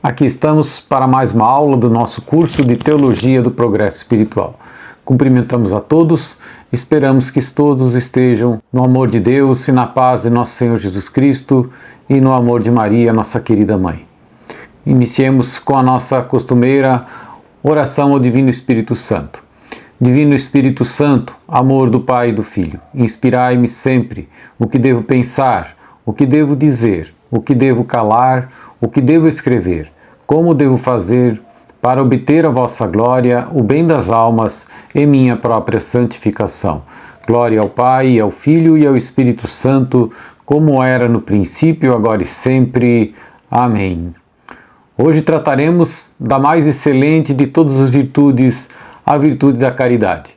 Aqui estamos para mais uma aula do nosso curso de Teologia do Progresso Espiritual. Cumprimentamos a todos, esperamos que todos estejam no amor de Deus e na paz de nosso Senhor Jesus Cristo e no amor de Maria, nossa querida Mãe. Iniciemos com a nossa costumeira oração ao Divino Espírito Santo. Divino Espírito Santo, amor do Pai e do Filho, inspirai-me sempre o que devo pensar, o que devo dizer, o que devo calar, o que devo escrever, como devo fazer para obter a vossa glória, o bem das almas e minha própria santificação. Glória ao Pai, ao Filho e ao Espírito Santo, como era no princípio, agora e sempre. Amém. Hoje trataremos da mais excelente de todas as virtudes, a virtude da caridade.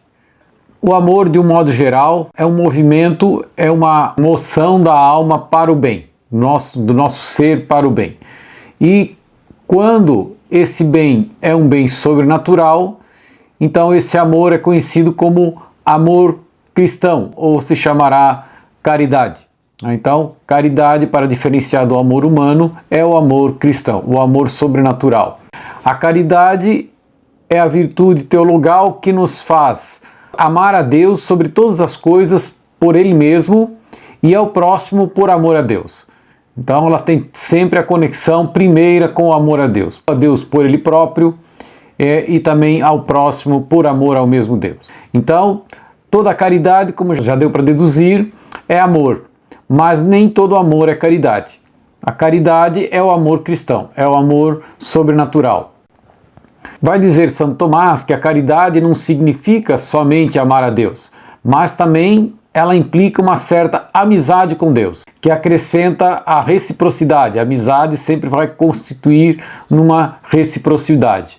O amor, de um modo geral, é um movimento, é uma moção da alma para o bem, do nosso ser para o bem. E quando esse bem é um bem sobrenatural, então esse amor é conhecido como amor cristão, ou se chamará caridade. Então, caridade, para diferenciar do amor humano, é o amor cristão, o amor sobrenatural. A caridade é a virtude teologal que nos faz amar a Deus sobre todas as coisas por Ele mesmo e ao próximo por amor a Deus. Então ela tem sempre a conexão primeira com o amor a Deus por Ele próprio e também ao próximo por amor ao mesmo Deus. Então toda a caridade, como já deu para deduzir, é amor, mas nem todo amor é caridade. A caridade é o amor cristão, é o amor sobrenatural. Vai dizer Santo Tomás que a caridade não significa somente amar a Deus, mas também ela implica uma certa amizade com Deus, que acrescenta a reciprocidade. A amizade sempre vai constituir numa reciprocidade.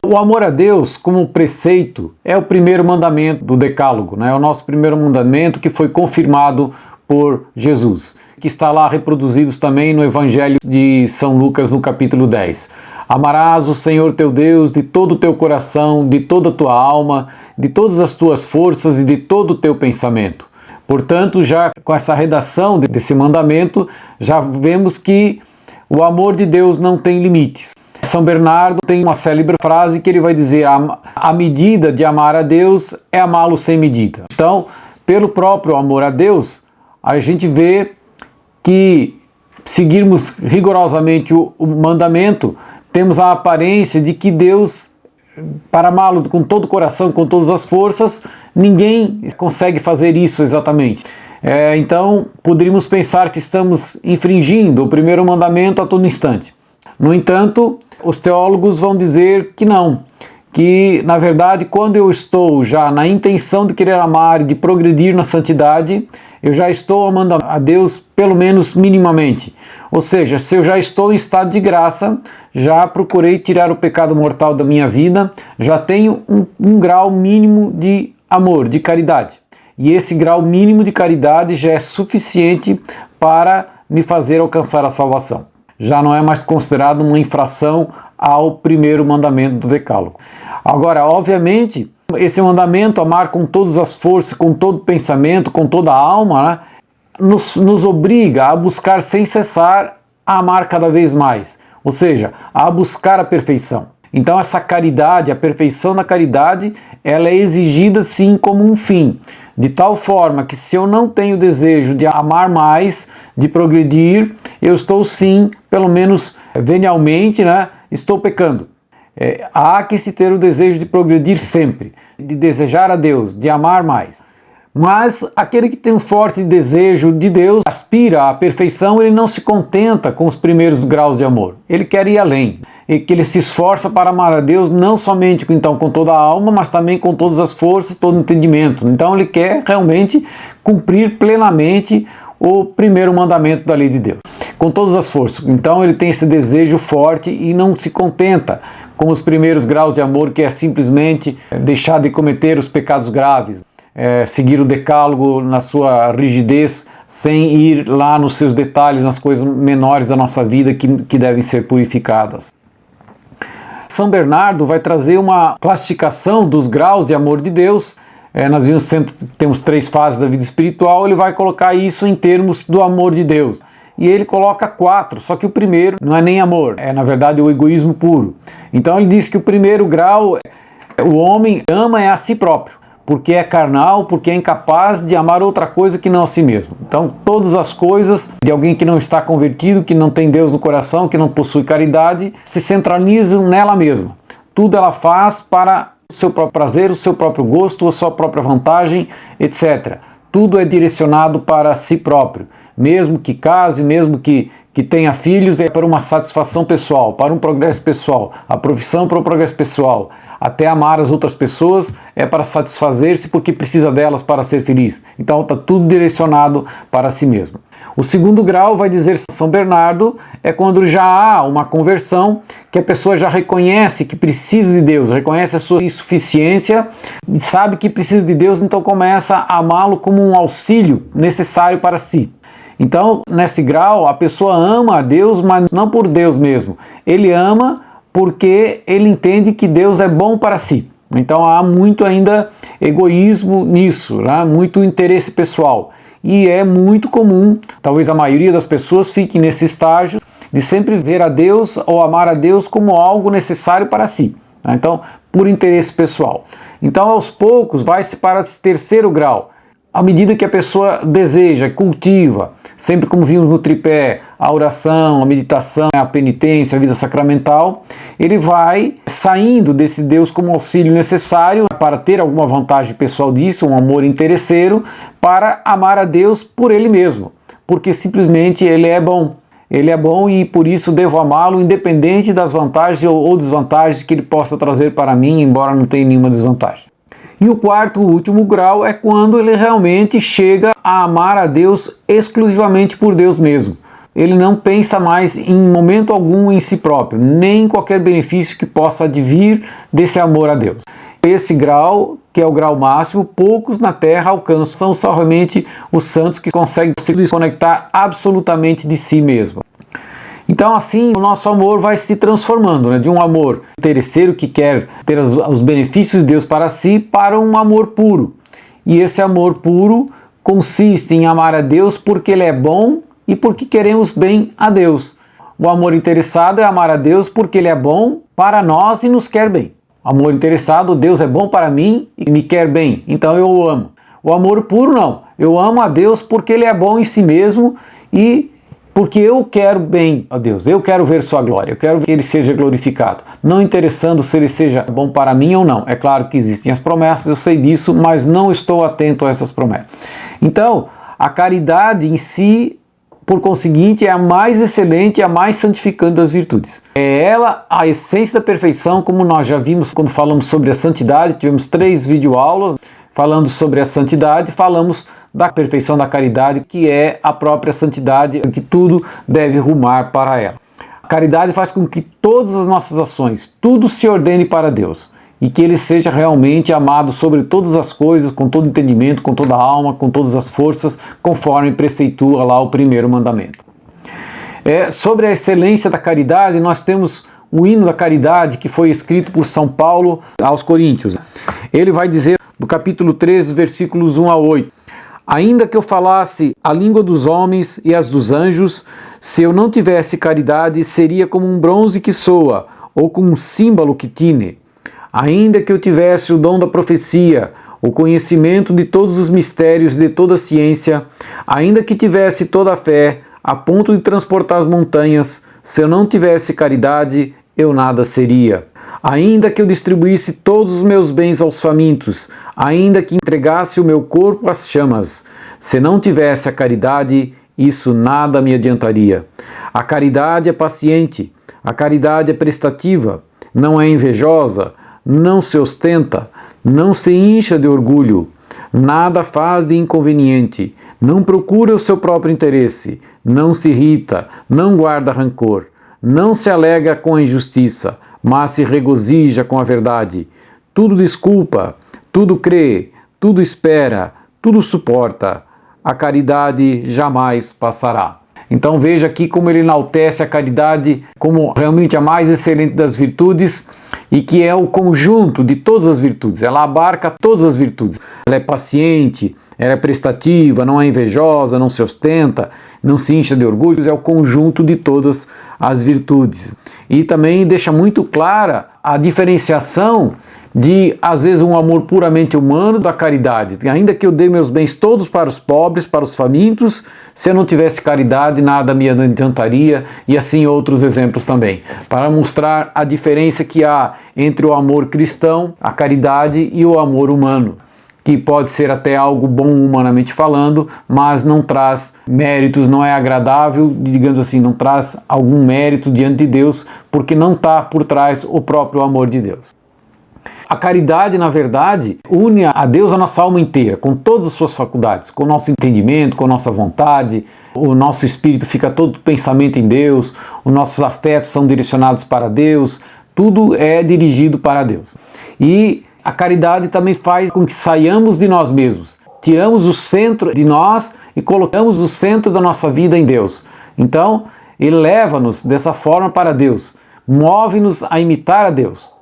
O amor a Deus, como preceito, é o primeiro mandamento do Decálogo, é o nosso primeiro mandamento que foi confirmado por Jesus, que está lá reproduzidos também no Evangelho de São Lucas, no capítulo 10. Amarás o Senhor teu Deus de todo o teu coração, de toda a tua alma, de todas as tuas forças e de todo o teu pensamento. Portanto, já com essa redação desse mandamento, já vemos que o amor de Deus não tem limites. São Bernardo tem uma célebre frase que ele vai dizer: a medida de amar a Deus é amá-lo sem medida. Então, pelo próprio amor a Deus, a gente vê que seguirmos rigorosamente o mandamento, temos a aparência de que Deus, para amá-lo com todo o coração, com todas as forças, ninguém consegue fazer isso exatamente. Então, poderíamos pensar que estamos infringindo o primeiro mandamento a todo instante. No entanto, os teólogos vão dizer que não, que na verdade quando eu estou já na intenção de querer amar e de progredir na santidade, eu já estou amando a Deus pelo menos minimamente. Ou seja, se eu já estou em estado de graça, já procurei tirar o pecado mortal da minha vida, já tenho um grau mínimo de amor, de caridade. E esse grau mínimo de caridade já é suficiente para me fazer alcançar a salvação. Já não é mais considerado uma infração ao primeiro mandamento do Decálogo. Agora, obviamente, esse mandamento, amar com todas as forças, com todo o pensamento, com toda a alma, nos obriga a buscar sem cessar a amar cada vez mais, ou seja, a buscar a perfeição. Então essa caridade, a perfeição na caridade, ela é exigida sim como um fim, de tal forma que se eu não tenho desejo de amar mais, de progredir, eu estou sim, pelo menos venialmente, estou pecando. Há que se ter o desejo de progredir sempre, de desejar a Deus, de amar mais. Mas aquele que tem um forte desejo de Deus, aspira à perfeição, ele não se contenta com os primeiros graus de amor. Ele quer ir além. E que ele se esforça para amar a Deus não somente então com toda a alma, mas também com todas as forças, todo o entendimento. Então ele quer realmente cumprir plenamente o primeiro mandamento da lei de Deus, com todas as forças. Então ele tem esse desejo forte e não se contenta com os primeiros graus de amor, que é simplesmente deixar de cometer os pecados graves. Seguir o decálogo na sua rigidez, sem ir lá nos seus detalhes, nas coisas menores da nossa vida que devem ser purificadas. São Bernardo vai trazer uma classificação dos graus de amor de Deus. Nós sempre temos 3 fases da vida espiritual, ele vai colocar isso em termos do amor de Deus. e ele coloca 4, só que o primeiro não é nem amor, é na verdade o egoísmo puro. Então ele diz que o primeiro grau, o homem ama a si próprio, porque é carnal, porque é incapaz de amar outra coisa que não a si mesmo. Então todas as coisas de alguém que não está convertido, que não tem Deus no coração, que não possui caridade, se centralizam nela mesma. Tudo ela faz para o seu próprio prazer, o seu próprio gosto, a sua própria vantagem, etc. Tudo é direcionado para si próprio. Mesmo que case, mesmo que tenha filhos, é para uma satisfação pessoal, para um progresso pessoal. A profissão para o progresso pessoal. Até amar as outras pessoas é para satisfazer-se porque precisa delas para ser feliz. Então está tudo direcionado para si mesmo. O segundo grau, vai dizer São Bernardo, é quando já há uma conversão, que a pessoa já reconhece que precisa de Deus, reconhece a sua insuficiência, sabe que precisa de Deus, então começa a amá-lo como um auxílio necessário para si. Então, nesse grau, a pessoa ama a Deus, mas não por Deus mesmo. Ele ama porque ele entende que Deus é bom para si. Então há muito ainda egoísmo nisso, né? Muito interesse pessoal. E é muito comum, talvez a maioria das pessoas fique nesse estágio de sempre ver a Deus ou amar a Deus como algo necessário para si. Né? Então, por interesse pessoal. Então, aos poucos, vai-se para esse terceiro grau. À medida que a pessoa deseja, cultiva, sempre como vimos no tripé, a oração, a meditação, a penitência, a vida sacramental, ele vai saindo desse Deus como auxílio necessário para ter alguma vantagem pessoal disso, um amor interesseiro, para amar a Deus por ele mesmo, porque simplesmente ele é bom. Ele é bom e por isso devo amá-lo independente das vantagens ou desvantagens que ele possa trazer para mim, embora não tenha nenhuma desvantagem. E o quarto, o último grau, é quando ele realmente chega a amar a Deus exclusivamente por Deus mesmo. Ele não pensa mais em momento algum em si próprio, nem em qualquer benefício que possa advir desse amor a Deus. Esse grau, que é o grau máximo, poucos na Terra alcançam, são somente os santos que conseguem se desconectar absolutamente de si mesmo. Então assim o nosso amor vai se transformando, né? De um amor interesseiro que quer ter os benefícios de Deus para si, para um amor puro. E esse amor puro consiste em amar a Deus porque Ele é bom e porque queremos bem a Deus. O amor interessado é amar a Deus porque Ele é bom para nós e nos quer bem. Amor interessado, Deus é bom para mim e me quer bem, então eu o amo. O amor puro não, eu amo a Deus porque Ele é bom em si mesmo e porque eu quero bem a Deus, eu quero ver sua glória, eu quero que Ele seja glorificado, não interessando se Ele seja bom para mim ou não. É claro que existem as promessas, eu sei disso, mas não estou atento a essas promessas. Então, a caridade em si, por conseguinte, é a mais excelente e a mais santificante das virtudes. É ela a essência da perfeição, como nós já vimos quando falamos sobre a santidade, tivemos 3 videoaulas falando sobre a santidade, falamos da perfeição da caridade, que é a própria santidade, que tudo deve rumar para ela. A caridade faz com que todas as nossas ações, tudo se ordene para Deus, e que Ele seja realmente amado sobre todas as coisas, com todo entendimento, com toda a alma, com todas as forças, conforme preceitua lá o primeiro mandamento. Sobre a excelência da caridade, nós temos o hino da caridade que foi escrito por São Paulo aos Coríntios. Ele vai dizer no capítulo 13, versículos 1 a 8: ainda que eu falasse a língua dos homens e as dos anjos, se eu não tivesse caridade, seria como um bronze que soa, ou como um símbolo que tine. Ainda que eu tivesse o dom da profecia, o conhecimento de todos os mistérios e de toda a ciência, ainda que tivesse toda a fé, a ponto de transportar as montanhas, se eu não tivesse caridade, eu nada seria. Ainda que eu distribuísse todos os meus bens aos famintos, ainda que entregasse o meu corpo às chamas, se não tivesse a caridade, isso nada me adiantaria. A caridade é paciente, a caridade é prestativa, não é invejosa, não se ostenta, não se incha de orgulho, nada faz de inconveniente, não procura o seu próprio interesse, não se irrita, não guarda rancor, não se alegra com a injustiça, mas se regozija com a verdade. Tudo desculpa, tudo crê, tudo espera, tudo suporta. A caridade jamais passará. Então veja aqui como ele enaltece a caridade como realmente a mais excelente das virtudes, e que é o conjunto de todas as virtudes. Ela abarca todas as virtudes. Ela é paciente, ela é prestativa, não é invejosa, não se ostenta, não se incha de orgulho. É o conjunto de todas as virtudes. E também deixa muito clara a diferenciação de, às vezes, um amor puramente humano da caridade. Ainda que eu dê meus bens todos para os pobres, para os famintos, se eu não tivesse caridade, nada me adiantaria, e assim outros exemplos também, para mostrar a diferença que há entre o amor cristão, a caridade, e o amor humano, que pode ser até algo bom humanamente falando, mas não traz méritos, não é agradável, digamos assim, não traz algum mérito diante de Deus, porque não está por trás o próprio amor de Deus. A caridade, na verdade, une a Deus a nossa alma inteira, com todas as suas faculdades, com o nosso entendimento, com a nossa vontade, o nosso espírito fica todo pensamento em Deus, os nossos afetos são direcionados para Deus, tudo é dirigido para Deus. E a caridade também faz com que saiamos de nós mesmos, tiramos o centro de nós e colocamos o centro da nossa vida em Deus. Então, ele leva-nos dessa forma para Deus, move-nos a imitar a Deus,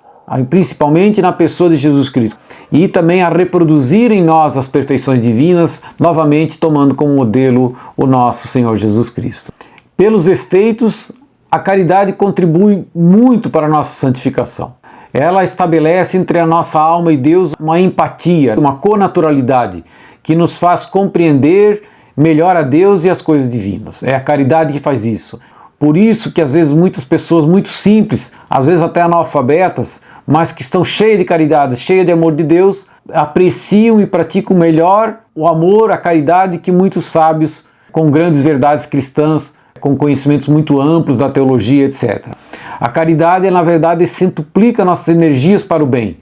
principalmente na pessoa de Jesus Cristo, e também a reproduzir em nós as perfeições divinas, novamente tomando como modelo o nosso Senhor Jesus Cristo. Pelos efeitos, a caridade contribui muito para a nossa santificação. Ela estabelece entre a nossa alma e Deus uma empatia, uma connaturalidade, que nos faz compreender melhor a Deus e as coisas divinas. É a caridade que faz isso. Por isso que às vezes muitas pessoas muito simples, às vezes até analfabetas, mas que estão cheias de caridade, cheias de amor de Deus, apreciam e praticam melhor o amor, a caridade que muitos sábios com grandes verdades cristãs, com conhecimentos muito amplos da teologia, etc. A caridade, na verdade, centuplica nossas energias para o bem,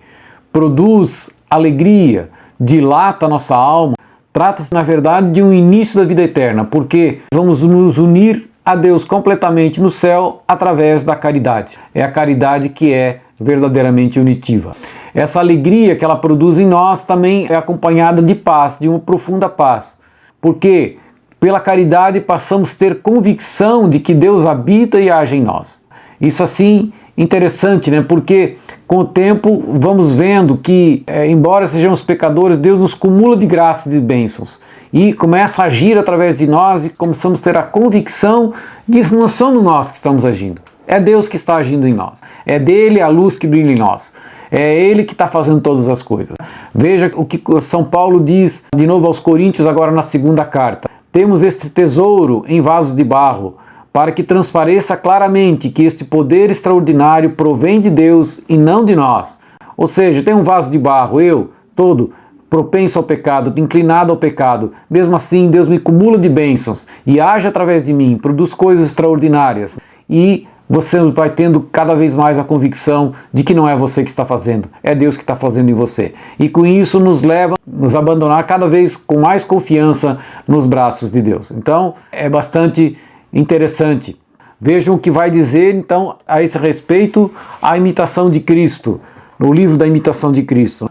produz alegria, dilata a nossa alma. Trata-se, na verdade, de um início da vida eterna, porque vamos nos unir a Deus completamente no céu através da caridade. É a caridade que é verdadeiramente unitiva. Essa alegria que ela produz em nós também é acompanhada de paz, de uma profunda paz, porque pela caridade passamos a ter convicção de que Deus habita e age em nós. Isso assim, interessante, né? Porque com o tempo vamos vendo que, embora sejamos pecadores, Deus nos cumula de graça e de bênçãos e começa a agir através de nós e começamos a ter a convicção de que não somos nós que estamos agindo. É Deus que está agindo em nós. É dele a luz que brilha em nós. É Ele que está fazendo todas as coisas. Veja o que São Paulo diz de novo aos Coríntios, agora na segunda carta. Temos este tesouro em vasos de barro, para que transpareça claramente que este poder extraordinário provém de Deus e não de nós. Ou seja, tem um vaso de barro, eu, todo propenso ao pecado, inclinado ao pecado, mesmo assim Deus me cumula de bênçãos e age através de mim, produz coisas extraordinárias e você vai tendo cada vez mais a convicção de que não é você que está fazendo, é Deus que está fazendo em você. E com isso nos leva a nos abandonar cada vez com mais confiança nos braços de Deus. Então é bastante interessante. Vejam o que vai dizer então a esse respeito a imitação de Cristo, no livro da imitação de Cristo.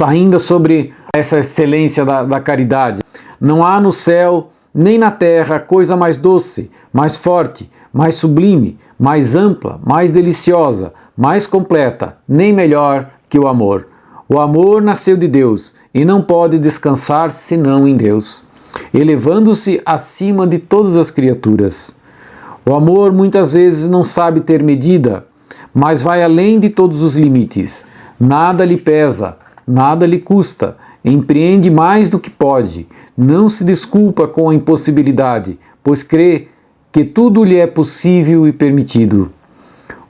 Ainda sobre essa excelência da caridade. Não há no céu nem na terra coisa mais doce, mais forte, mais sublime, mais ampla, mais deliciosa, mais completa, nem melhor que o amor. O amor nasceu de Deus e não pode descansar senão em Deus, elevando-se acima de todas as criaturas. O amor muitas vezes não sabe ter medida, mas vai além de todos os limites. Nada lhe pesa, nada lhe custa, empreende mais do que pode, não se desculpa com a impossibilidade, pois crê que tudo lhe é possível e permitido.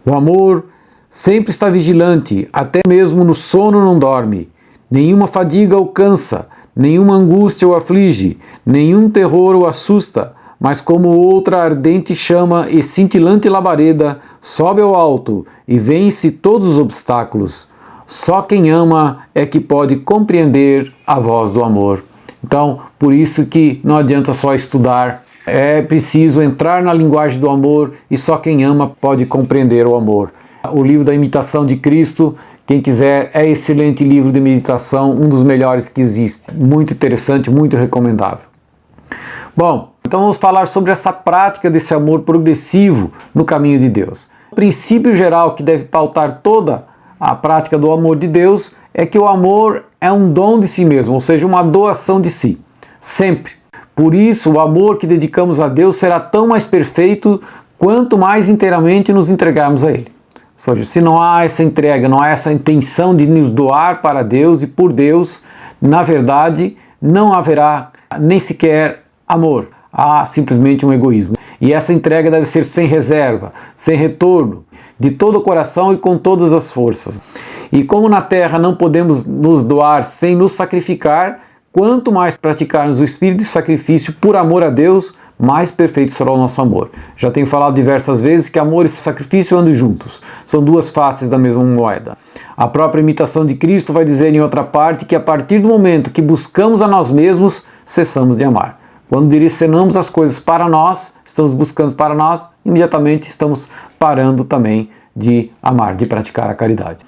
O amor sempre está vigilante, até mesmo no sono não dorme. Nenhuma fadiga alcança, nenhuma angústia o aflige, nenhum terror o assusta, mas como outra ardente chama e cintilante labareda, sobe ao alto e vence todos os obstáculos. Só quem ama é que pode compreender a voz do amor. Então, por isso que não adianta só estudar, é preciso entrar na linguagem do amor e só quem ama pode compreender o amor. O livro da imitação de Cristo, quem quiser, é excelente livro de meditação, um dos melhores que existe. Muito interessante, muito recomendável. Bom, então vamos falar sobre essa prática desse amor progressivo no caminho de Deus. O princípio geral que deve pautar toda a prática do amor de Deus é que o amor é um dom de si mesmo, ou seja, uma doação de si, sempre. Por isso, o amor que dedicamos a Deus será tão mais perfeito quanto mais inteiramente nos entregarmos a Ele. Ou seja, se não há essa entrega, não há essa intenção de nos doar para Deus e por Deus, na verdade, não haverá nem sequer amor. Há simplesmente um egoísmo. E essa entrega deve ser sem reserva, sem retorno, de todo o coração e com todas as forças. E como na terra não podemos nos doar sem nos sacrificar, quanto mais praticarmos o espírito de sacrifício por amor a Deus, mais perfeito será o nosso amor. Já tenho falado diversas vezes que amor e sacrifício andam juntos. São duas faces da mesma moeda. A própria imitação de Cristo vai dizer em outra parte que a partir do momento que buscamos a nós mesmos, cessamos de amar. Quando direcionamos as coisas para nós, estamos buscando para nós, imediatamente estamos parando também de amar, de praticar a caridade.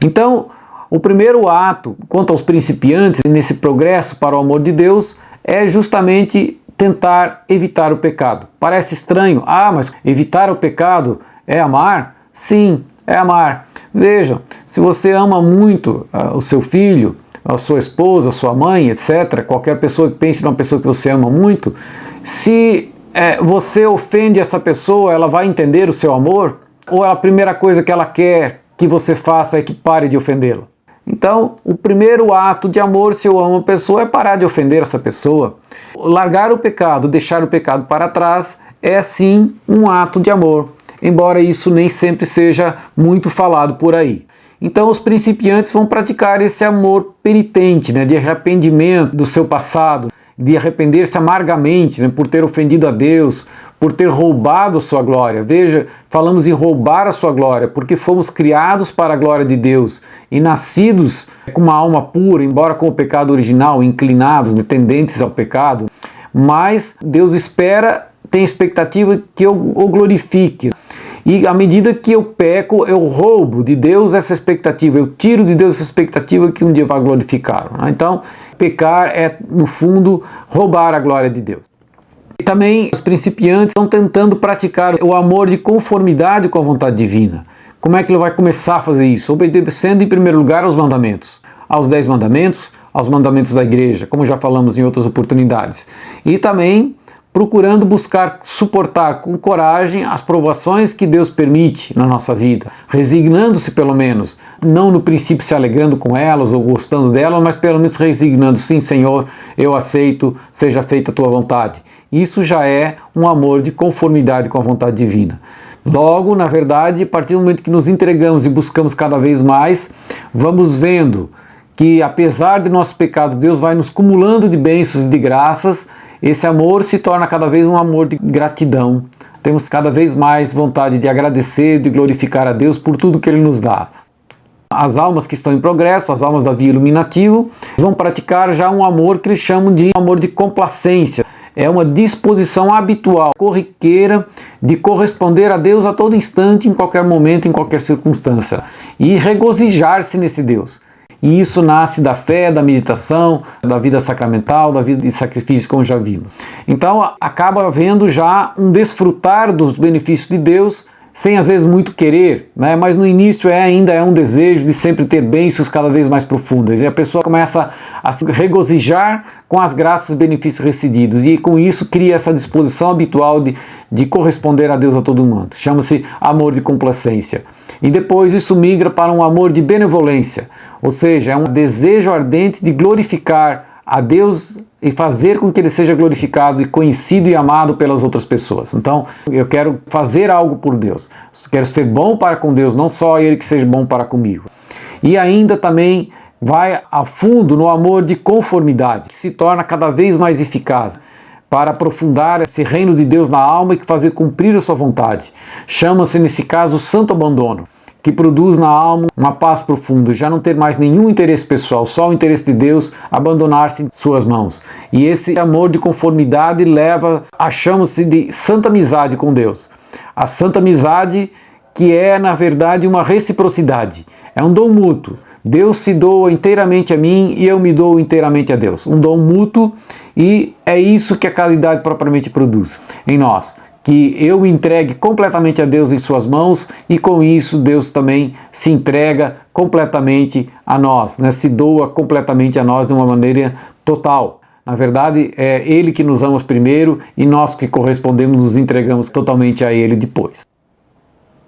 Então, o primeiro ato, quanto aos principiantes, nesse progresso para o amor de Deus, é justamente tentar evitar o pecado. Parece estranho, mas evitar o pecado é amar? Sim, é amar. Veja, se você ama muito o seu filho, a sua esposa, a sua mãe, etc., qualquer pessoa que pense numa pessoa que você ama muito, se você ofende essa pessoa, ela vai entender o seu amor? Ou a primeira coisa que ela quer que você faça é que pare de ofendê-la? Então, o primeiro ato de amor, se eu amo a pessoa, é parar de ofender essa pessoa. Largar o pecado, deixar o pecado para trás, é sim um ato de amor, embora isso nem sempre seja muito falado por aí. Então, os principiantes vão praticar esse amor penitente, de arrependimento do seu passado, de arrepender-se amargamente por ter ofendido a Deus, por ter roubado a sua glória. Veja, falamos em roubar a sua glória, porque fomos criados para a glória de Deus e nascidos com uma alma pura, embora com o pecado original, inclinados, tendentes ao pecado, mas Deus tem expectativa que eu o glorifique. E à medida que eu peco, eu roubo de Deus essa expectativa, eu tiro de Deus essa expectativa que um dia vai glorificar. Então, pecar é, no fundo, roubar a glória de Deus. E também os principiantes estão tentando praticar o amor de conformidade com a vontade divina. Como é que ele vai começar a fazer isso? Obedecendo em primeiro lugar aos mandamentos, aos 10 mandamentos, aos mandamentos da igreja, como já falamos em outras oportunidades. E também procurando buscar suportar com coragem as provações que Deus permite na nossa vida, resignando-se pelo menos, não no princípio se alegrando com elas ou gostando delas, mas pelo menos resignando, sim Senhor, eu aceito, seja feita a tua vontade. Isso já é um amor de conformidade com a vontade divina. Logo, na verdade, a partir do momento que nos entregamos e buscamos cada vez mais, vamos vendo que apesar de nosso pecado, Deus vai nos cumulando de bênçãos e de graças. Esse amor se torna cada vez um amor de gratidão. Temos cada vez mais vontade de agradecer, de glorificar a Deus por tudo que Ele nos dá. As almas que estão em progresso, as almas da via iluminativo, vão praticar já um amor que eles chamam de amor de complacência. É uma disposição habitual, corriqueira, de corresponder a Deus a todo instante, em qualquer momento, em qualquer circunstância. E regozijar-se nesse Deus. E isso nasce da fé, da meditação, da vida sacramental, da vida de sacrifício, como já vimos. Então acaba havendo já um desfrutar dos benefícios de Deus, sem às vezes muito querer, mas no início ainda é um desejo de sempre ter bênçãos cada vez mais profundas. E a pessoa começa a se regozijar com as graças e benefícios recebidos. E com isso cria essa disposição habitual de corresponder a Deus a todo momento. Chama-se amor de complacência. E depois isso migra para um amor de benevolência. Ou seja, é um desejo ardente de glorificar a Deus e fazer com que Ele seja glorificado e conhecido e amado pelas outras pessoas. Então, eu quero fazer algo por Deus. Quero ser bom para com Deus, não só Ele que seja bom para comigo. E ainda também vai a fundo no amor de conformidade, que se torna cada vez mais eficaz para aprofundar esse reino de Deus na alma e fazer cumprir a sua vontade. Chama-se, nesse caso, o santo abandono, que produz na alma uma paz profunda, já não ter mais nenhum interesse pessoal, só o interesse de Deus, abandonar-se em suas mãos. E esse amor de conformidade leva a chama-se de santa amizade com Deus. A santa amizade que é, na verdade, uma reciprocidade, é um dom mútuo. Deus se doa inteiramente a mim e eu me dou inteiramente a Deus. Um dom mútuo, e é isso que a caridade propriamente produz em nós. que eu me entregue completamente a Deus em suas mãos, e com isso Deus também se entrega completamente a nós, né? Se doa completamente a nós de uma maneira total. Na verdade, é Ele que nos ama primeiro e nós que correspondemos nos entregamos totalmente a Ele depois.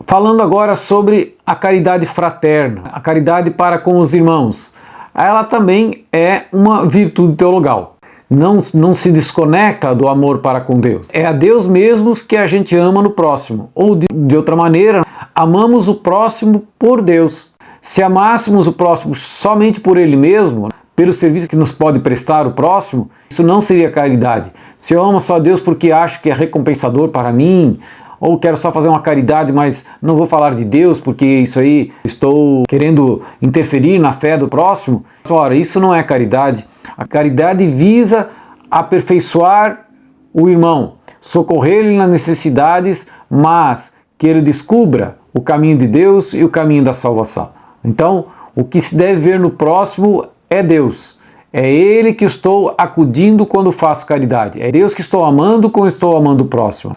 Falando agora sobre a caridade fraterna, a caridade para com os irmãos. Ela também é uma virtude teologal. Não se desconecta do amor para com Deus. É a Deus mesmo que a gente ama no próximo. Ou de outra maneira, amamos o próximo por Deus. Se amássemos o próximo somente por Ele mesmo, pelo serviço que nos pode prestar o próximo, isso não seria caridade. Se eu amo só a Deus porque acho que é recompensador para mim, ou quero só fazer uma caridade, mas não vou falar de Deus porque isso aí estou querendo interferir na fé do próximo, ora, isso não é caridade. A caridade visa aperfeiçoar o irmão, socorrer-lhe nas necessidades, mas que ele descubra o caminho de Deus e o caminho da salvação. Então, o que se deve ver no próximo é Deus. É Ele que estou acudindo quando faço caridade. É Deus que estou amando quando estou amando o próximo.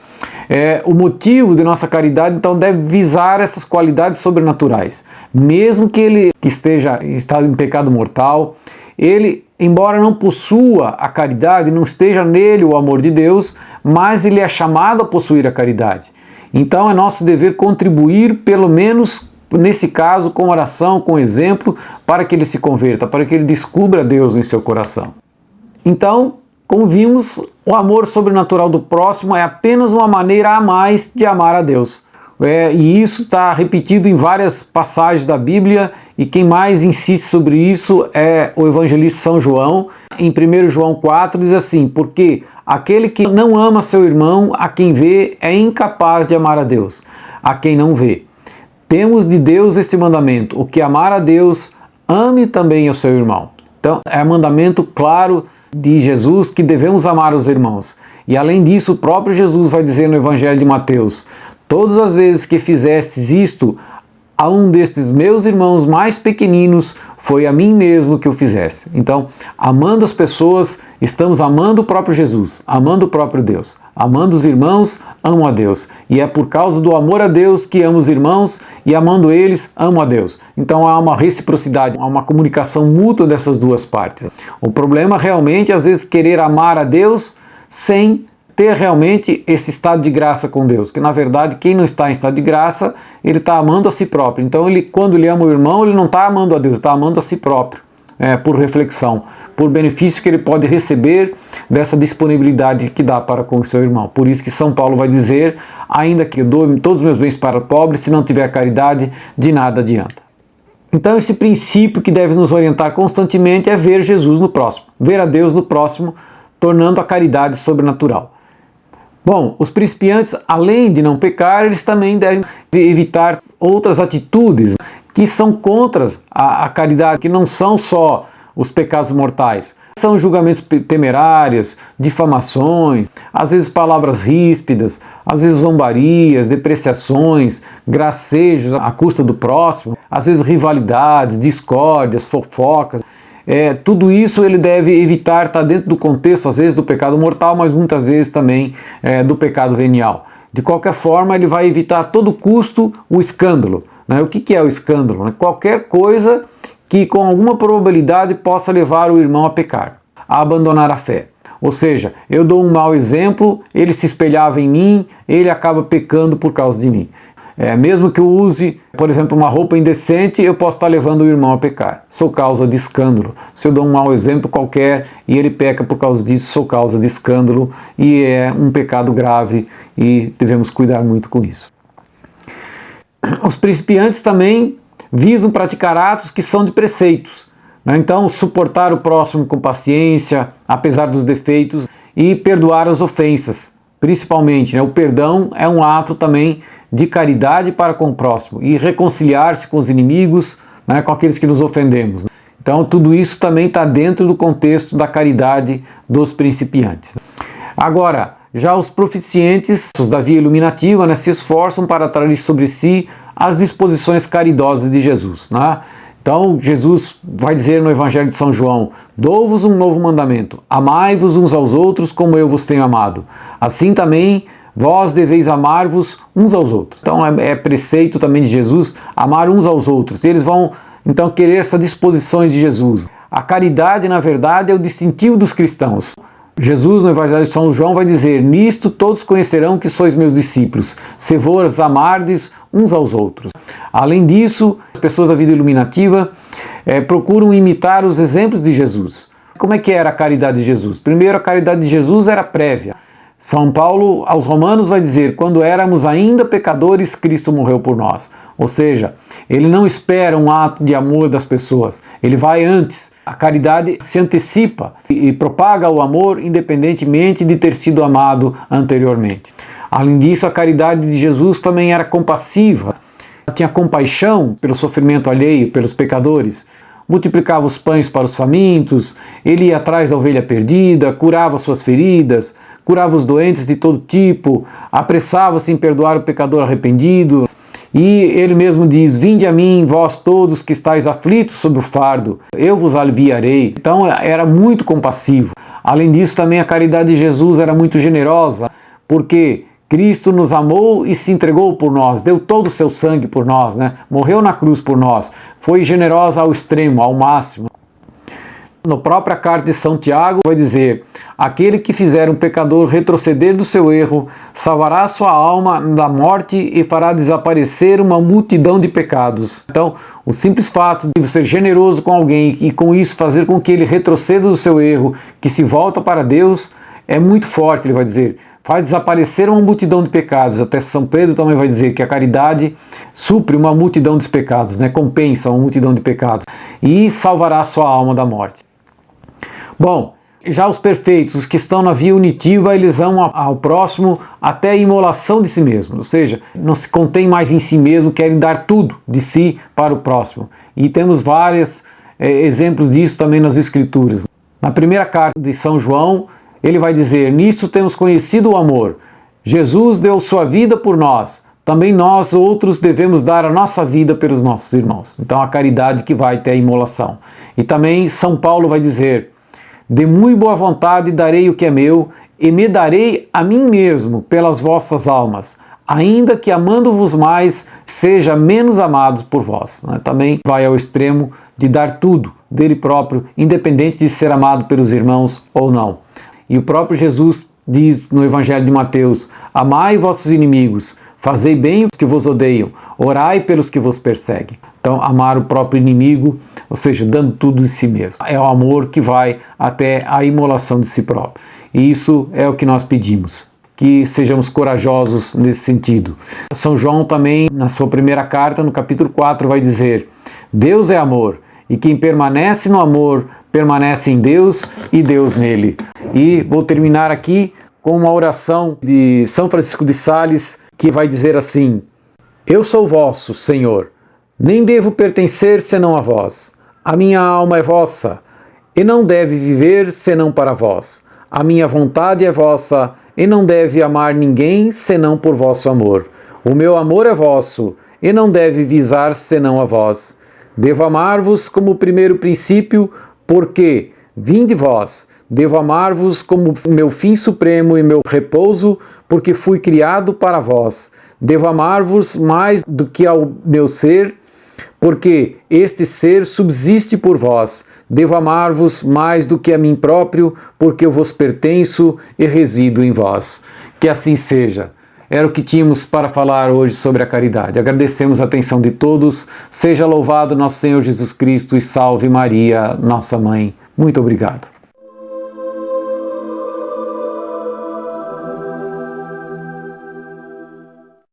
O motivo de nossa caridade, então, deve visar essas qualidades sobrenaturais. Mesmo que ele esteja em estado de pecado mortal, ele, embora não possua a caridade, não esteja nele o amor de Deus, mas ele é chamado a possuir a caridade. Então é nosso dever contribuir, pelo menos nesse caso, com oração, com exemplo, para que ele se converta, para que ele descubra Deus em seu coração. Então, como vimos, o amor sobrenatural do próximo é apenas uma maneira a mais de amar a Deus. E isso está repetido em várias passagens da Bíblia, e quem mais insiste sobre isso é o evangelista São João. Em 1 João 4 diz assim: porque aquele que não ama seu irmão, a quem vê, é incapaz de amar a Deus, a quem não vê. Temos de Deus este mandamento: o que amar a Deus, ame também o seu irmão. Então, é um mandamento claro de Jesus que devemos amar os irmãos. E além disso, o próprio Jesus vai dizer no Evangelho de Mateus: todas as vezes que fizestes isto a um destes meus irmãos mais pequeninos, foi a mim mesmo que o fizeste. Então, amando as pessoas, estamos amando o próprio Jesus, amando o próprio Deus. Amando os irmãos, amo a Deus. E é por causa do amor a Deus que amo os irmãos, e amando eles, amo a Deus. Então há uma reciprocidade, há uma comunicação mútua dessas duas partes. O problema realmente, às vezes, querer amar a Deus sem ter realmente esse estado de graça com Deus, que na verdade quem não está em estado de graça, ele está amando a si próprio. Então quando ele ama o irmão, ele não está amando a Deus, está amando a si próprio, por reflexão, por benefício que ele pode receber dessa disponibilidade que dá para com o seu irmão. Por isso que São Paulo vai dizer: ainda que eu dou todos os meus bens para o pobre, se não tiver caridade, de nada adianta. Então esse princípio que deve nos orientar constantemente é ver Jesus no próximo, ver a Deus no próximo, tornando a caridade sobrenatural. Bom, os principiantes, além de não pecar, eles também devem evitar outras atitudes que são contra a caridade, que não são só os pecados mortais. São julgamentos temerários, difamações, às vezes palavras ríspidas, às vezes zombarias, depreciações, gracejos à custa do próximo, às vezes rivalidades, discórdias, fofocas. Tudo isso ele deve evitar, está dentro do contexto, às vezes, do pecado mortal, mas muitas vezes também do pecado venial. De qualquer forma, ele vai evitar a todo custo o escândalo. Né? O que é o escândalo? Qualquer coisa que com alguma probabilidade possa levar o irmão a pecar, a abandonar a fé. Ou seja, eu dou um mau exemplo, ele se espelhava em mim, ele acaba pecando por causa de mim. Mesmo que eu use, por exemplo, uma roupa indecente, eu posso estar levando o irmão a pecar. Sou causa de escândalo. Se eu dou um mau exemplo qualquer e ele peca por causa disso, sou causa de escândalo, e é um pecado grave e devemos cuidar muito com isso. Os principiantes também visam praticar atos que são de preceitos. Então, suportar o próximo com paciência, apesar dos defeitos, e perdoar as ofensas. Principalmente, o perdão é um ato também de caridade para com o próximo, e reconciliar-se com os inimigos, com aqueles que nos ofendemos. Então tudo isso também está dentro do contexto da caridade dos principiantes. Agora, já os proficientes, os da via iluminativa, se esforçam para atrair sobre si as disposições caridosas de Jesus. Então Jesus vai dizer no Evangelho de São João: dou-vos um novo mandamento, amai-vos uns aos outros como eu vos tenho amado. Assim também vós deveis amar-vos uns aos outros. Então é preceito também de Jesus amar uns aos outros. E eles vão então querer essas disposições de Jesus. A caridade, na verdade, é o distintivo dos cristãos. Jesus, no Evangelho de São João, vai dizer: nisto todos conhecerão que sois meus discípulos, se vos amardes uns aos outros. Além disso, as pessoas da vida iluminativa procuram imitar os exemplos de Jesus. Como é que era a caridade de Jesus? Primeiro, a caridade de Jesus era prévia. São Paulo aos Romanos vai dizer: quando éramos ainda pecadores, Cristo morreu por nós. Ou seja, ele não espera um ato de amor das pessoas, ele vai antes. A caridade se antecipa e propaga o amor independentemente de ter sido amado anteriormente. Além disso, a caridade de Jesus também era compassiva, tinha compaixão pelo sofrimento alheio, pelos pecadores, multiplicava os pães para os famintos, ele ia atrás da ovelha perdida, curava suas feridas, curava os doentes de todo tipo, apressava-se em perdoar o pecador arrependido. E ele mesmo diz: vinde a mim, vós todos que estáis aflitos sob o fardo, eu vos aliviarei. Então era muito compassivo. Além disso, também a caridade de Jesus era muito generosa, porque Cristo nos amou e se entregou por nós, deu todo o seu sangue por nós, né? Morreu na cruz por nós, foi generosa ao extremo, ao máximo. Na própria carta de São Tiago vai dizer: aquele que fizer um pecador retroceder do seu erro, salvará sua alma da morte e fará desaparecer uma multidão de pecados. Então, o simples fato de ser generoso com alguém e com isso fazer com que ele retroceda do seu erro, que se volta para Deus, é muito forte, ele vai dizer. Faz desaparecer uma multidão de pecados. Até São Pedro também vai dizer que a caridade supre uma multidão de pecados, né? Compensa uma multidão de pecados e salvará sua alma da morte. Bom, já os perfeitos, os que estão na via unitiva, eles vão ao próximo até a imolação de si mesmo, ou seja, não se contém mais em si mesmo, querem dar tudo de si para o próximo. E temos vários exemplos disso também nas Escrituras. Na primeira carta de São João, ele vai dizer: nisto temos conhecido o amor. Jesus deu sua vida por nós, também nós outros devemos dar a nossa vida pelos nossos irmãos. Então a caridade que vai até a imolação. E também São Paulo vai dizer: de muito boa vontade darei o que é meu, e me darei a mim mesmo pelas vossas almas, ainda que amando-vos mais, seja menos amado por vós. Também vai ao extremo de dar tudo dele próprio, independente de ser amado pelos irmãos ou não. E o próprio Jesus diz no Evangelho de Mateus: amai vossos inimigos, fazei bem os que vos odeiam, orai pelos que vos perseguem. Então, amar o próprio inimigo, ou seja, dando tudo de si mesmo. É o amor que vai até a imolação de si próprio. E isso é o que nós pedimos, que sejamos corajosos nesse sentido. São João também, na sua primeira carta, no capítulo 4, vai dizer: Deus é amor, e quem permanece no amor, permanece em Deus e Deus nele. E vou terminar aqui com uma oração de São Francisco de Sales, que vai dizer assim: eu sou vosso, Senhor, nem devo pertencer senão a vós. A minha alma é vossa, e não deve viver senão para vós. A minha vontade é vossa, e não deve amar ninguém senão por vosso amor. O meu amor é vosso, e não deve visar senão a vós. Devo amar-vos como primeiro princípio, porque, vinde vós, devo amar-vos como meu fim supremo e meu repouso, porque fui criado para vós. Devo amar-vos mais do que ao meu ser, porque este ser subsiste por vós. Devo amar-vos mais do que a mim próprio, porque eu vos pertenço e resido em vós. Que assim seja. Era o que tínhamos para falar hoje sobre a caridade. Agradecemos a atenção de todos. Seja louvado nosso Senhor Jesus Cristo e salve Maria, nossa mãe. Muito obrigado.